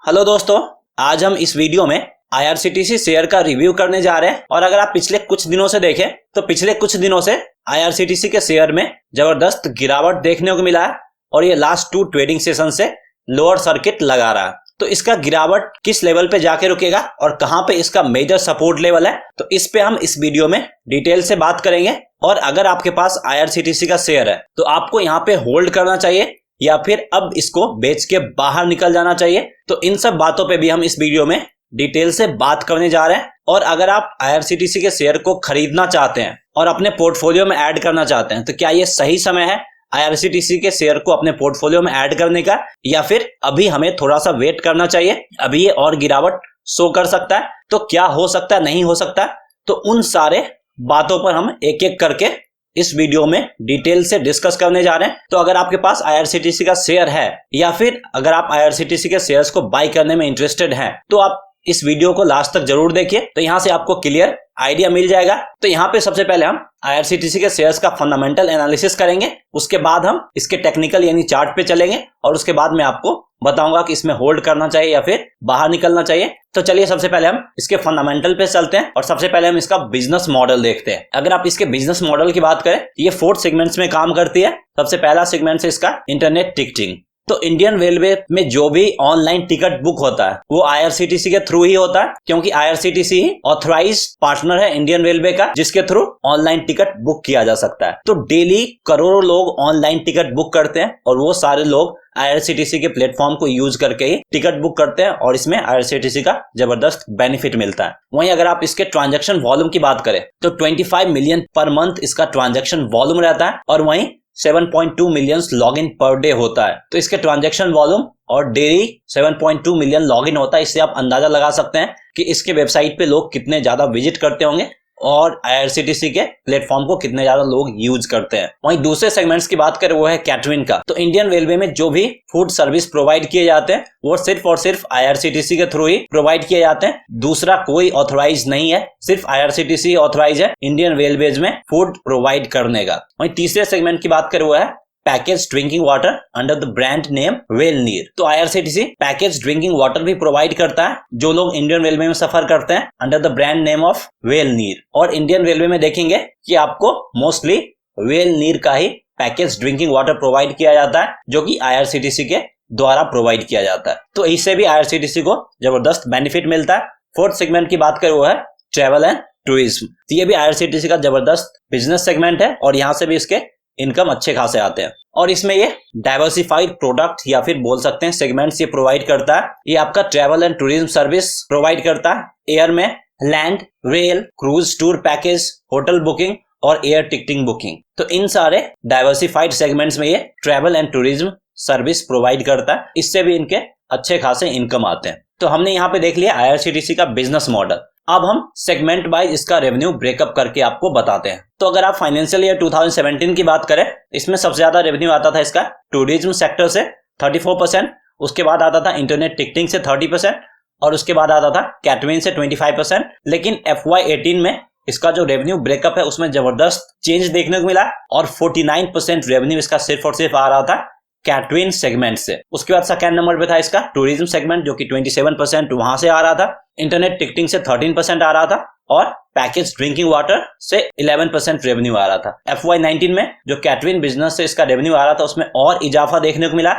Hello दोस्तों, आज हम इस वीडियो में IRCTC शेयर का रिव्यू करने जा रहे हैं। और अगर आप पिछले कुछ दिनों से देखें तो पिछले कुछ दिनों से IRCTC के शेयर में जबरदस्त गिरावट देखने को मिला है और ये लास्ट 2 ट्रेडिंग सेशन से लोअर सर्किट लगा रहा है। तो इसका गिरावट किस लेवल पे जाके रुकेगा और कहां पे इसका मेजर सपोर्ट लेवल है, तो इस पे हम इस वीडियो में डिटेल से बात करेंगे। और अगर आपके पास IRCTC का शेयर है तो आपको यहाँ पे होल्ड करना चाहिए या फिर अब इसको बेच के बाहर निकल जाना चाहिए। तो इन सब बातों पे भी हम इस वीडियो में डिटेल से बात करने जा रहे हैं। और अगर आप IRCTC के शेयर को खरीदना चाहते हैं और अपने पोर्टफोलियो में ऐड करना चाहते हैं तो क्या ये सही समय है IRCTC के शेयर को अपने पोर्टफोलियो में ऐड करने का, या फिर अभी हमें थोड़ा सा वेट करना चाहिए, अभी ये और गिरावट शो कर सकता है, तो क्या हो सकता है, नहीं हो सकता। तो उन सारे बातों पर हम एक एक करके इस वीडियो में डिटेल से डिस्कस करने जा रहे हैं। तो अगर आपके पास IRCTC का शेयर है या फिर अगर आप IRCTC के शेयर्स को बाय करने में इंटरेस्टेड हैं तो आप इस वीडियो को लास्ट तक जरूर देखिए, तो यहां से आपको क्लियर आइडिया मिल जाएगा। तो यहाँ पे सबसे पहले हम IRCTC के शेयर्स का फंडामेंटल एनालिसिस करेंगे, उसके बाद हम इसके टेक्निकल यानी चार्ट पे चलेंगे और उसके बाद मैं आपको बताऊंगा कि इसमें होल्ड करना चाहिए या फिर बाहर निकलना चाहिए। तो चलिए सबसे पहले हम इसके फंडामेंटल पे चलते हैं और सबसे पहले हम इसका बिजनेस मॉडल देखते हैं। अगर आप इसके बिजनेस मॉडल की बात करें, ये 4 सेगमेंट्स में काम करती है। सबसे पहला सेगमेंट है इसका इंटरनेट टिकटिंग। तो इंडियन रेलवे में जो भी ऑनलाइन टिकट बुक होता है वो IRCTC के थ्रू ही होता है, क्योंकि IRCTC ही ऑथराइज्ड पार्टनर है इंडियन रेलवे का, जिसके थ्रू ऑनलाइन टिकट बुक किया जा सकता है। तो डेली करोड़ों लोग ऑनलाइन टिकट बुक करते हैं और वो सारे लोग IRCTC के प्लेटफॉर्म को यूज करके ही टिकट बुक करते हैं और इसमें IRCTC का जबरदस्त बेनिफिट मिलता है। वहीं अगर आप इसके ट्रांजैक्शन वॉल्यूम की बात करें तो 25 मिलियन पर मंथ इसका ट्रांजैक्शन वॉल्यूम रहता है और वहीं 7.2 मिलियन लॉगिन पर डे होता है। तो इसके ट्रांजैक्शन वॉल्यूम और डेली 7.2 मिलियन लॉगिन होता है, इससे आप अंदाजा लगा सकते हैं कि इसके वेबसाइट पे लोग कितने ज्यादा विजिट करते होंगे और IRCTC के प्लेटफॉर्म को कितने ज्यादा लोग यूज करते हैं। वहीं दूसरे सेगमेंट्स की बात करें वो है कैटरिंग का। तो इंडियन रेलवे में जो भी फूड सर्विस प्रोवाइड किए जाते हैं वो सिर्फ और सिर्फ IRCTC के थ्रू ही प्रोवाइड किए जाते हैं, दूसरा कोई ऑथराइज नहीं है, सिर्फ IRCTC ऑथराइज है इंडियन रेलवेज में फूड प्रोवाइड करने का। वहीं तीसरे सेगमेंट की बात करें वो है package drinking water under the brand name वेलनीर। तो IRCTC पैकेज ड्रिंकिंग वाटर भी प्रोवाइड करता है जो लोग इंडियन रेलवे में सफर करते हैं under the brand name of वेलनीर। और इंडियन रेलवे में देखेंगे कि आपको मोस्टली वेलनीर का ही पैकेज ड्रिंकिंग वाटर प्रोवाइड किया जाता है जो कि IRCTC के द्वारा प्रोवाइड किया जाता है। तो इससे भी IRCTC को जबरदस्त बेनिफिट मिलता है। फोर्थ सेगमेंट की बात करें वो है ट्रेवल एंड टूरिज्म। तो ये भी IRCTC का जबरदस्त बिजनेस सेगमेंट है और यहाँ से भी इसके इनकम अच्छे खासे आते हैं। और इसमें ये डाइवर्सिफाइड प्रोडक्ट या फिर बोल सकते हैं सेगमेंट्स ये प्रोवाइड करता है। ये आपका travel and tourism service provide करता है, एयर में land, rail, cruise tour package, hotel booking और एयर टिकटिंग बुकिंग। तो इन सारे डाइवर्सिफाइड सेगमेंट्स में ये travel and tourism service provide करता है, इससे भी इनके अच्छे खासे इनकम आते हैं। तो हमने यहाँ पे देख लिया IRCTC का बिजनेस मॉडल। अब हम सेगमेंट वाइज इसका रेवेन्यू ब्रेकअप करके आपको बताते हैं। तो अगर आप फाइनेंशियल ईयर 2017 की बात करें, इसमें सबसे ज्यादा रेवेन्यू आता था इसका टूरिज्म सेक्टर से 34%, उसके बाद आता था इंटरनेट टिकटिंग से 30% और उसके बाद आता था कैटरिंग से 25%। लेकिन FY18 में इसका जो रेवेन्यू ब्रेकअप है उसमें जबरदस्त चेंज देखने को मिला और 49% रेवेन्यू इसका सिर्फ और सिर्फ आ रहा था कैटरिंग सेगमेंट से। उसके बाद सेकंड नंबर पे था इसका टूरिज्म सेगमेंट जो कि 27% वहां से आ रहा था, इंटरनेट टिकटिंग से 13% आ रहा था और पैकेज ड्रिंकिंग वाटर से 11% रेवेन्यू आ रहा था। FY19 में जो कैटरिंग बिजनेस से इसका रेवेन्यू आ रहा था उसमें और इजाफा देखने को मिला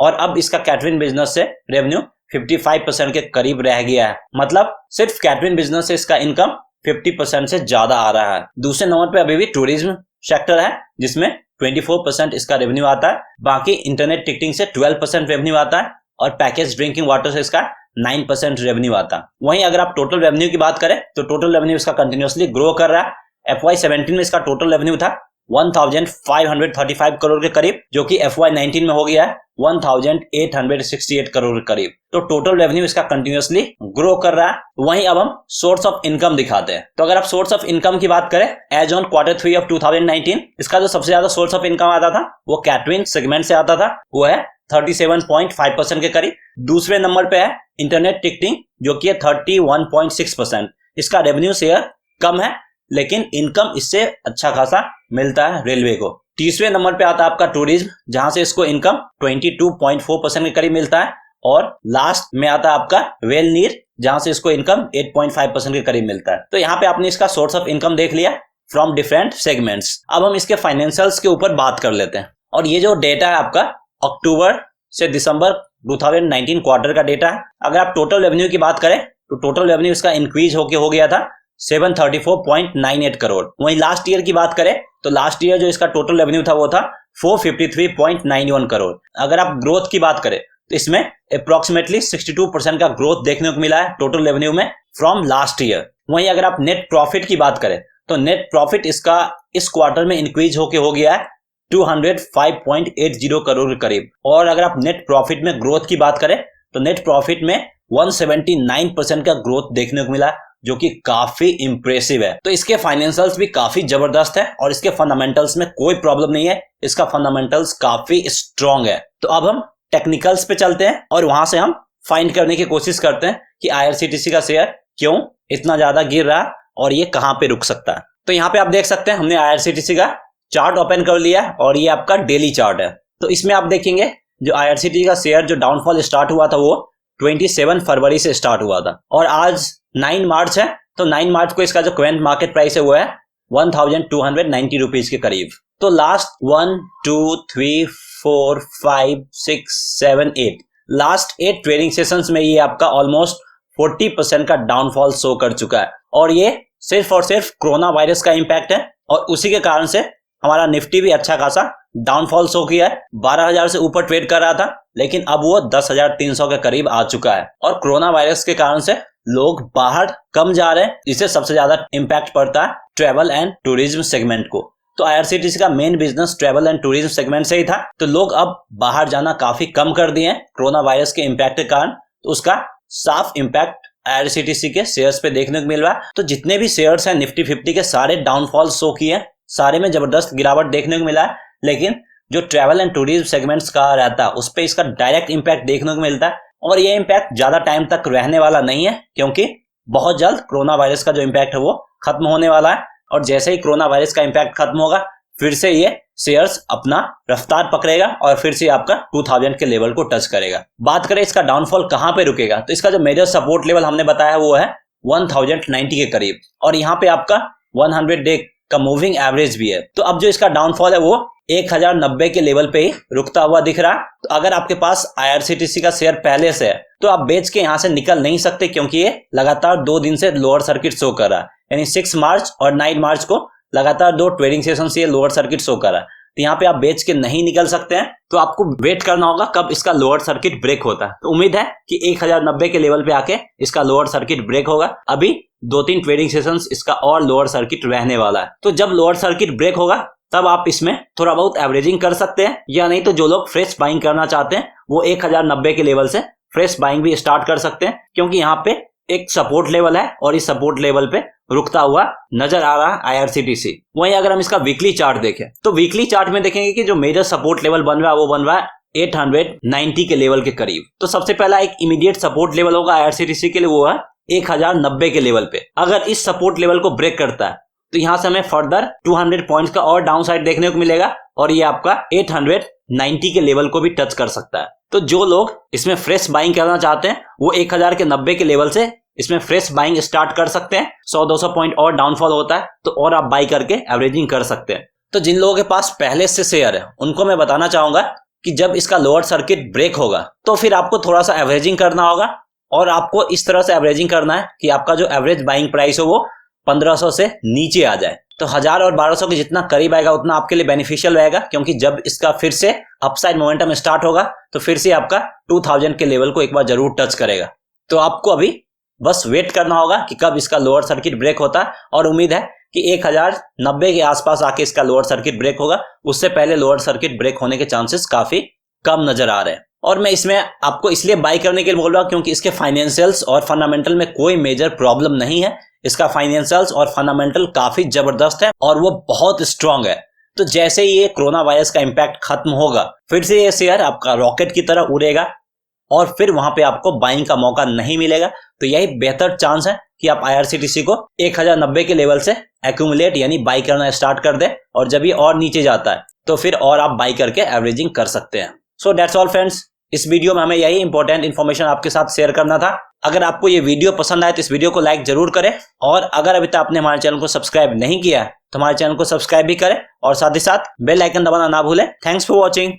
और अब इसका कैटरिंग बिजनेस से रेवेन्यू 55% के करीब रह गया है। मतलब सिर्फ कैटरिंग बिजनेस से इसका इनकम 50% से ज्यादा आ रहा है। दूसरे नंबर पे अभी भी टूरिज्म सेक्टर है जिसमें 24% इसका रेवेन्यू आता है, बाकी इंटरनेट टिकटिंग से 12% रेवेन्यू आता है और पैकेज ड्रिंकिंग वाटर से इसका 9% रेवेन्यू आता है। वहीं अगर आप टोटल रेवेन्यू की बात करें तो टोटल रेवेन्यू इसका कंटिन्यूअसली ग्रो कर रहा है। FY17 में इसका टोटल रेवेन्यू था 1535 करोड़ के करीब, जो कि FY19 में हो गया है 1868 करोड़ के करीब। तो टोटल रेवेन्यू इसका कंटिन्यूअसली ग्रो कर रहा है। वहीं अब हम सोर्स ऑफ इनकम दिखाते हैं। तो अगर आप सोर्स ऑफ इनकम की बात करें एज ऑन Q3 ऑफ 2019, इसका जो सबसे ज्यादा सोर्स ऑफ इनकम आता था वो कैटरिंग सेगमेंट से आता था, वो है 37.5% के करीब। दूसरे नंबर पे है इंटरनेट टिकटिंग जो कि 31.6%। इसका रेवेन्यू शेयर कम है लेकिन इनकम इससे अच्छा खासा मिलता है रेलवे को। तीसरे नंबर पे आता है आपका टूरिज्म, जहां से इसको इनकम 22.4% के करीब मिलता है और लास्ट में आता है आपका वेलनीर, जहां से इसको इनकम 8.5% के करीब मिलता है। तो यहाँ पे आपने इसका सोर्स ऑफ इनकम देख लिया फ्रॉम डिफरेंट सेगमेंट्स। अब हम इसके फाइनेंशियल्स के ऊपर बात कर लेते हैं। और ये जो डेटा है आपका अक्टूबर से दिसंबर 2019 क्वार्टर का डेटा है। अगर आप टोटल रेवेन्यू की बात करें तो टोटल रेवेन्यू इसका इंक्रीज होके हो गया था 734.98 करोड़। वहीं लास्ट ईयर की बात करें तो लास्ट ईयर जो इसका टोटल रेवेन्यू था वो था 453.91 करोड़। अगर आप ग्रोथ की बात करें तो इसमें अप्रोक्सीमेटली 62% का ग्रोथ देखने को मिला है टोटल रेवेन्यू में फ्रॉम लास्ट ईयर। वहीं अगर आप नेट प्रॉफिट की बात करें तो नेट प्रॉफिट इसका इस क्वार्टर में इंक्रीज होके हो गया है 205.80 करोड़ के करीब। और अगर आप नेट प्रॉफिट में ग्रोथ की बात करें तो नेट प्रॉफिट में 179% का ग्रोथ देखने को मिला, जो कि काफी इंप्रेसिव है। तो इसके फाइनेंशियल्स भी काफी जबरदस्त है और इसके फंडामेंटल्स में कोई प्रॉब्लम नहीं है, इसका फंडामेंटल्स काफी स्ट्रॉन्ग है। तो अब हम टेक्निकल्स पे चलते हैं और वहां से हम फाइंड करने की कोशिश करते हैं कि आईआरसीटीसी का शेयर क्यों इतना ज्यादा गिर रहा है और ये कहां पे रुक सकता है। तो यहाँ पे आप देख सकते हैं हमने आईआरसीटीसी का चार्ट ओपन कर लिया और ये आपका डेली चार्ट है। तो इसमें आप देखेंगे जो आईआरसीटीसी का शेयर जो डाउनफॉल स्टार्ट हुआ था वो 27 फरवरी से स्टार्ट हुआ था और आज 9 मार्च है। तो 9 मार्च को इसका जो करंट मार्केट प्राइस है वो है 1290 रुपीज के करीब। तो लास्ट 1 2 3 4 5 6 7 8 लास्ट 8 ट्रेडिंग सेशंस में ये आपका ऑलमोस्ट 40% का डाउनफॉल शो कर चुका है और ये सिर्फ और सिर्फ कोरोना वायरस का इंपैक्ट है और उसी के कारण से हमारा निफ्टी भी अच्छा खासा डाउनफॉल शो किया है। 12,000 से ऊपर ट्रेड कर रहा था लेकिन अब वो 10,300 के करीब आ चुका है और कोरोना वायरस के कारण से लोग बाहर कम जा रहे हैं। इससे सबसे ज्यादा इंपैक्ट पड़ता है ट्रेवल एंड टूरिज्म सेगमेंट को। तो आईआरसीटीसी का main business travel and tourism segment से ही था, तो लोग अब बाहर जाना काफी कम कर दिए हैं कोरोना वायरस के इंपैक्ट के कारण। तो उसका साफ इंपैक्ट आईआरसीटीसी के शेयर्स पे देखने को मिल रहा है। तो जितने भी शेयर्स हैं निफ्टी 50 के सारे डाउनफॉल शो किए, सारे में जबरदस्त गिरावट देखने को मिला है, लेकिन जो ट्रैवल एंड टूरिज्म सेगमेंट्स का रहता है उस पर इसका डायरेक्ट इंपैक्ट देखने को मिलता है और ये इंपैक्ट ज्यादा टाइम तक रहने वाला नहीं है क्योंकि बहुत जल्द कोरोना वायरस का जो इंपैक्ट है वो खत्म होने वाला है और जैसे ही कोरोना वायरस का इंपैक्ट खत्म होगा फिर से ये शेयर्स अपना रफ्तार पकड़ेगा और फिर से आपका 2000 के लेवल को टच करेगा। बात करें इसका डाउनफॉल कहां पे रुकेगा तो इसका जो मेजर सपोर्ट लेवल हमने बताया वो है 1090 के करीब और यहाँ पे आपका 100 डे का मूविंग एवरेज भी है। तो अब जो इसका डाउनफॉल है वो 1090 के लेवल पे ही रुकता हुआ दिख रहा है। तो अगर आपके पास आईआरसीटीसी का शेयर पहले से है तो आप बेच के यहां से निकल नहीं सकते क्योंकि ये लगातार 2 दिन से लोअर सर्किट शो कर रहा है, यानी 6 मार्च और 9 मार्च को लगातार 2 ट्रेडिंग सेशन से ये लोअर सर्किट शो कर रहा है। तो यहाँ पे आप बेच के नहीं निकल सकते हैं, तो आपको वेट करना होगा कब इसका लोअर सर्किट ब्रेक होता है। तो उम्मीद है कि 1090 के लेवल पे आके इसका लोअर सर्किट ब्रेक होगा। अभी 2-3 ट्रेडिंग सेशंस इसका और लोअर सर्किट रहने वाला है। तो जब लोअर सर्किट ब्रेक होगा तब आप इसमें थोड़ा बहुत एवरेजिंग कर सकते हैं, या नहीं तो जो लोग फ्रेश बाइंग करना चाहते हैं वो 1090 के लेवल से फ्रेश बाइंग भी स्टार्ट कर सकते हैं क्योंकि यहाँ पे एक सपोर्ट लेवल है और इस सपोर्ट लेवल पे रुकता हुआ नजर आ रहा है आईआरसीटीसी। वहीं अगर हम इसका वीकली चार्ट देखें तो वीकली चार्ट में देखेंगे कि जो मेजर सपोर्ट लेवल बन रहा है वो बन रहा है 890 के लेवल के करीब। तो सबसे पहला एक इमीडिएट सपोर्ट लेवल होगा आईआरसीटीसी के लिए, वो है 1090 के लेवल पे। अगर इस सपोर्ट लेवल को ब्रेक करता है तो यहां से हमें फर्दर 200 पॉइंट्स का और डाउन साइड देखने को मिलेगा और ये आपका 890 के लेवल को भी टच कर सकता है। तो जो लोग इसमें फ्रेश बाइंग करना चाहते हैं वो 1090 के लेवल से इसमें फ्रेश बाइंग स्टार्ट कर सकते हैं। 100-200 पॉइंट और डाउनफॉल होता है तो और आप बाई करके एवरेजिंग कर सकते हैं। तो जिन लोगों के पास पहले से शेयर है उनको मैं बताना चाहूंगा कि जब इसका लोअर सर्किट ब्रेक होगा तो फिर आपको थोड़ा सा एवरेजिंग करना होगा और आपको इस तरह से एवरेजिंग करना है कि आपका जो एवरेज बाइंग प्राइस हो वो 1500 से नीचे आ जाए। तो 1000 और 1200 के जितना करीब आएगा उतना आपके लिए बेनिफिशियल रहेगा क्योंकि जब इसका फिर से अपसाइड मोमेंटम स्टार्ट होगा तो फिर से आपका 2000 के लेवल को एक बार जरूर टच करेगा। तो आपको अभी बस वेट करना होगा कि कब इसका लोअर सर्किट ब्रेक होता है और उम्मीद है कि 1090 के आसपास आके इसका लोअर सर्किट ब्रेक होगा। उससे पहले लोअर सर्किट ब्रेक होने के चांसेस काफी कम नजर आ रहे हैं और मैं इसमें आपको इसलिए बाई करने के लिए बोल रहा हूं क्योंकि इसके फाइनेंशियल्स और फंडामेंटल में कोई मेजर प्रॉब्लम नहीं है। इसका फाइनेंशियल्स और फंडामेंटल काफी जबरदस्त है और वो बहुत स्ट्रांग है। तो जैसे ही ये कोरोना वायरस का इंपैक्ट खत्म होगा फिर से ये शेयर आपका रॉकेट की तरह उड़ेगा और फिर वहां पे आपको बाइंग का मौका नहीं मिलेगा। तो यही बेहतर चांस है कि आप आईआरसीटीसी को 1090 के लेवल से एक्यूमुलेट यानी बाई करना स्टार्ट कर दे और जब ये और नीचे जाता है तो फिर और आप बाई करके एवरेजिंग कर सकते हैं। सो दैट्स ऑल फ्रेंड्स, इस वीडियो में हमें यही इंपॉर्टेंट इन्फॉर्मेशन आपके साथ शेयर करना था। अगर आपको ये वीडियो पसंद आए तो इस वीडियो को लाइक जरूर करें, और अगर अभी तक आपने हमारे चैनल को सब्सक्राइब नहीं किया तो हमारे चैनल को सब्सक्राइब भी करें और साथ ही साथ बेल आइकन दबाना ना भूलें। Thanks for watching.